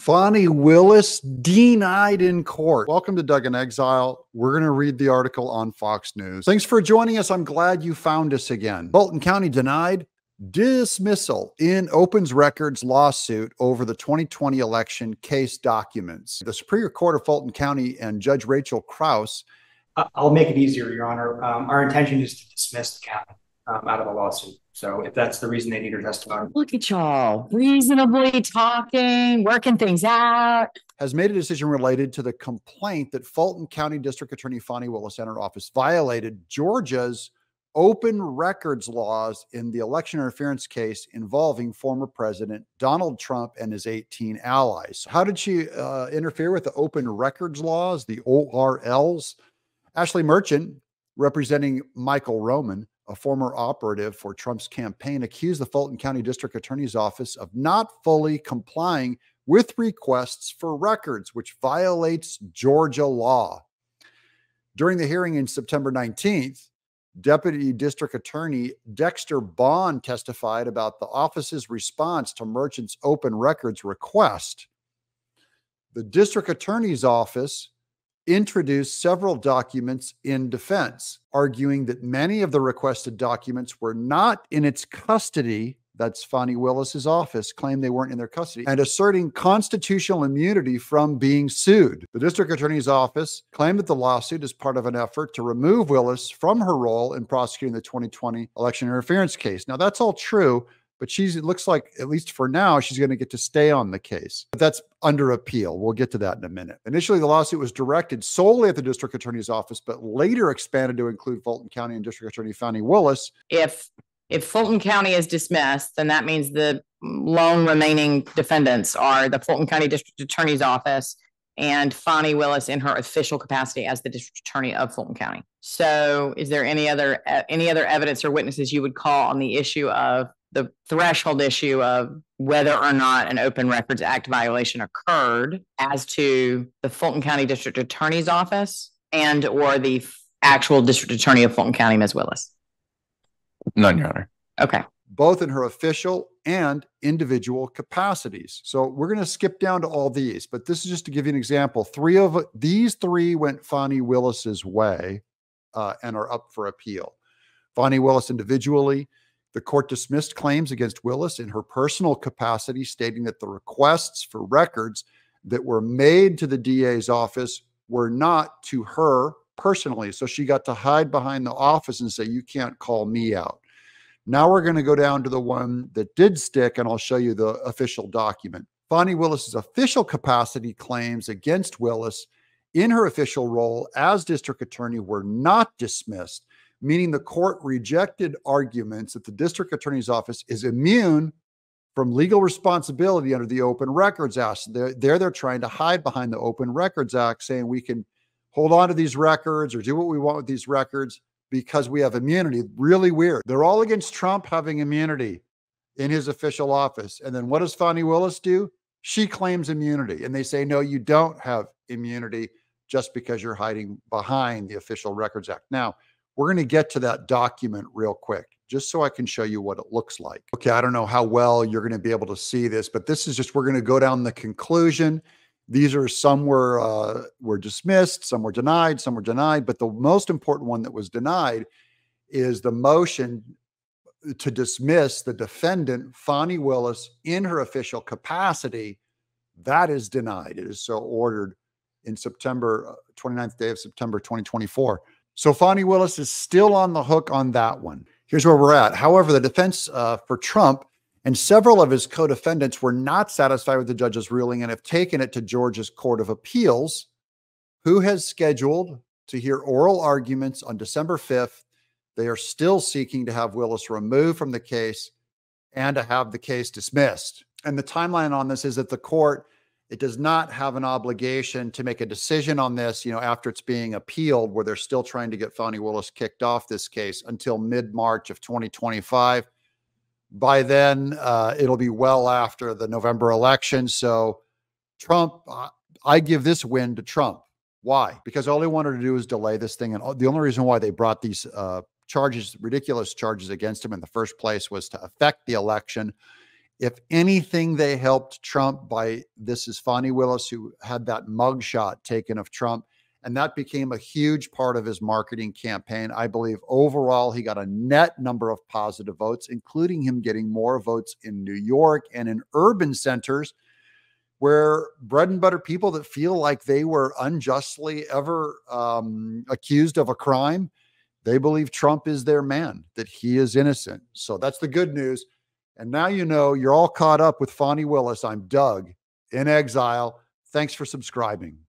Fani Willis denied in court. Welcome to Doug in Exile. We're going to read the article on Fox News. Thanks for joining us. I'm glad you found us again. Fulton County denied dismissal in opens records lawsuit over the 2020 election case documents. The Superior Court of Fulton County and Judge Rachel Krause. I'll make it easier, Your Honor. Our intention is to dismiss the county out of the lawsuit. So if that's the reason they need her testimony. Look at y'all, reasonably talking, working things out. Has made a decision related to the complaint that Fulton County District Attorney Fani Willis and her office violated Georgia's open records laws in the election interference case involving former President Donald Trump and his 18 allies. How did she interfere with the open records laws, the ORLs? Ashley Merchant, representing Michael Roman, a former operative for Trump's campaign, accused the Fulton County District Attorney's Office of not fully complying with requests for records, which violates Georgia law. During the hearing in September 19th, Deputy District Attorney Dexter Bond testified about the office's response to Merchant's open records request. The District Attorney's Office introduced several documents in defense, arguing that many of the requested documents were not in its custody. That's Fani Willis's office claimed they weren't in their custody, and asserting constitutional immunity from being sued. The district attorney's office claimed that the lawsuit is part of an effort to remove Willis from her role in prosecuting the 2020 election interference case. Now, that's all true, but it looks like, at least for now, she's going to get to stay on the case. But that's under appeal. We'll get to that in a minute. Initially, the lawsuit was directed solely at the district attorney's office, but later expanded to include Fulton County and District Attorney Fani Willis. If Fulton County is dismissed, then that means the lone remaining defendants are the Fulton County District Attorney's Office and Fani Willis in her official capacity as the District Attorney of Fulton County. So is there any other evidence or witnesses you would call on the issue of the threshold issue of whether or not an Open Records Act violation occurred as to the Fulton County District Attorney's Office and or the actual District Attorney of Fulton County, Ms. Willis? None, Your Honor. Okay. Both in her official and individual capacities. So we're going to skip down to all these, but this is just to give you an example. These three went Fani Willis's way and are up for appeal. Fani Willis individually. The court dismissed claims against Willis in her personal capacity, stating that the requests for records that were made to the DA's office were not to her personally. So she got to hide behind the office and say, you can't call me out. Now we're going to go down to the one that did stick, and I'll show you the official document. Fani Willis's official capacity claims against Willis in her official role as district attorney were not dismissed, meaning the court rejected arguments that the district attorney's office is immune from legal responsibility under the Open Records Act. They're trying to hide behind the Open Records Act, saying we can hold on to these records or do what we want with these records because we have immunity. Really weird. They're all against Trump having immunity in his official office. And then what does Fani Willis do? She claims immunity. And they say, no, you don't have immunity just because you're hiding behind the Official Records Act. Now, we're going to get to that document real quick, just so I can show you what it looks like. Okay, I don't know how well you're going to be able to see this, but this is just, we're going to go down the conclusion. These are some were dismissed, some were denied, but the most important one that was denied is the motion to dismiss the defendant, Fani Willis, in her official capacity. That is denied. It is so ordered in September, 29th day of September, 2024. So Fani Willis is still on the hook on that one. Here's where we're at. However, the defense for Trump and several of his co-defendants were not satisfied with the judge's ruling and have taken it to Georgia's Court of Appeals, who has scheduled to hear oral arguments on December 5th. They are still seeking to have Willis removed from the case and to have the case dismissed. And the timeline on this is that the court, it does not have an obligation to make a decision on this, after it's being appealed, where they're still trying to get Fani Willis kicked off this case until mid-March of 2025. By then, it'll be well after the November election. So Trump, I give this win to Trump. Why? Because all they wanted to do is delay this thing. And the only reason why they brought these ridiculous charges against him in the first place was to affect the election If anything, they helped Trump by, this is Fani Willis, who had that mugshot taken of Trump. And that became a huge part of his marketing campaign. I believe overall, he got a net number of positive votes, including him getting more votes in New York and in urban centers where bread and butter people that feel like they were unjustly ever accused of a crime, they believe Trump is their man, that he is innocent. So that's the good news. And now you know, you're all caught up with Fani Willis. I'm Doug in exile. Thanks for subscribing.